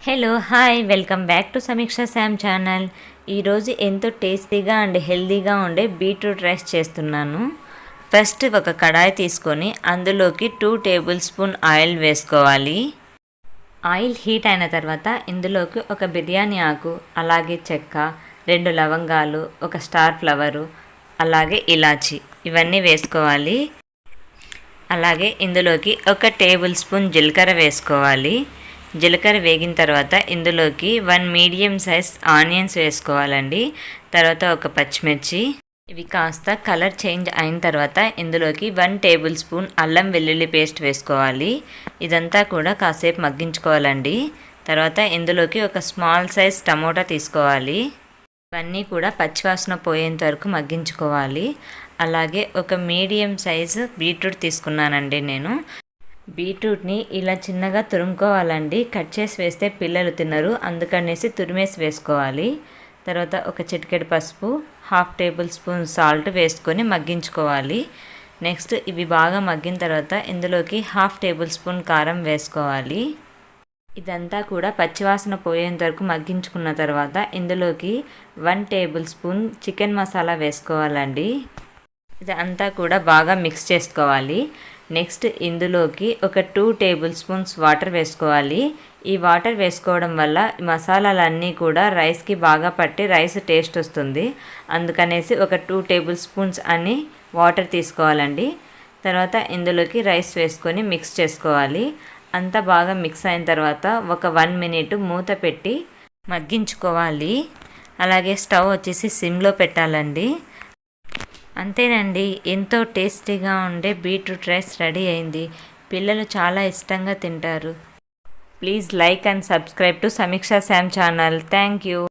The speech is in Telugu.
Hello hi welcome back to సమీక్ష శామ్ ఛానల్. ఈరోజు ఎంతో టేస్టీగా అండ్ హెల్తీగా ఉండే బీట్రూట్ రైస్ చేస్తున్నాను. ఫస్ట్ ఒక కడాయి తీసుకొని అందులోకి 2 టేబుల్ స్పూన్ ఆయిల్ వేసుకోవాలి. ఆయిల్ హీట్ అయిన తర్వాత ఇందులోకి ఒక బిర్యానీ ఆకు, అలాగే చెక్క, 2 లవంగాలు, ఒక స్టార్ ఫ్లవరు, అలాగే ఇలాచి ఇవన్నీ వేసుకోవాలి. అలాగే ఇందులోకి ఒక టేబుల్ స్పూన్ జీలకర్ర వేసుకోవాలి. జీలకర్ర వేగిన తర్వాత ఇందులోకి 1 మీడియం సైజ్ ఆనియన్స్ వేసుకోవాలండి. తర్వాత ఒక పచ్చిమిర్చి, ఇవి కాస్త కలర్ చేంజ్ అయిన తర్వాత ఇందులోకి 1 టేబుల్ స్పూన్ అల్లం వెల్లుల్లి పేస్ట్ వేసుకోవాలి. ఇదంతా కూడా కాసేపు మగ్గించుకోవాలండి. తర్వాత ఇందులోకి ఒక స్మాల్ సైజ్ టమోటా తీసుకోవాలి. ఇవన్నీ కూడా పచ్చివాసన పోయేంత వరకు మగ్గించుకోవాలి. అలాగే ఒక మీడియం సైజు బీట్రూట్ తీసుకున్నానండి నేను. బీట్రూట్ని ఇలా చిన్నగా తురుముకోవాలండి. కట్ చేసి వేస్తే పిల్లలు తినరు, అందుకనేసి తురిమేసి వేసుకోవాలి. తర్వాత ఒక చిటికెడు పసుపు, 1/2 టేబుల్ స్పూన్ సాల్ట్ వేసుకొని మగ్గించుకోవాలి. నెక్స్ట్ ఇవి బాగా మగ్గిన తర్వాత ఇందులోకి 1/2 టేబుల్ స్పూన్ కారం వేసుకోవాలి. ఇదంతా కూడా పచ్చివాసన పోయేంత వరకు మగ్గించుకున్న తర్వాత ఇందులోకి 1 టేబుల్ స్పూన్ చికెన్ మసాలా వేసుకోవాలండి. ఇదంతా కూడా బాగా మిక్స్ చేసుకోవాలి. నెక్స్ట్ ఇందులోకి ఒక 2 టేబుల్ స్పూన్స్ వాటర్ వేసుకోవాలి. ఈ వాటర్ వేసుకోవడం వల్ల మసాలాలన్నీ కూడా రైస్కి బాగా పట్టి రైస్ టేస్ట్ వస్తుంది. అందుకనేసి ఒక 2 టేబుల్ స్పూన్స్ అని వాటర్ తీసుకోవాలండి. తర్వాత ఇందులోకి రైస్ వేసుకొని మిక్స్ చేసుకోవాలి. అంతా బాగా మిక్స్ అయిన తర్వాత ఒక 1 మినిట్ మూత పెట్టి మగ్గించుకోవాలి. అలాగే స్టవ్ వచ్చేసి సిమ్లో పెట్టాలండి. అంతేనండి, ఎంతో టేస్టీగా ఉండే బీట్రూట్ రైస్ రెడీ అయింది. పిల్లలు చాలా ఇష్టంగా తింటారు. Please like and subscribe to సమీక్ష శామ్ ఛానల్. Thank you.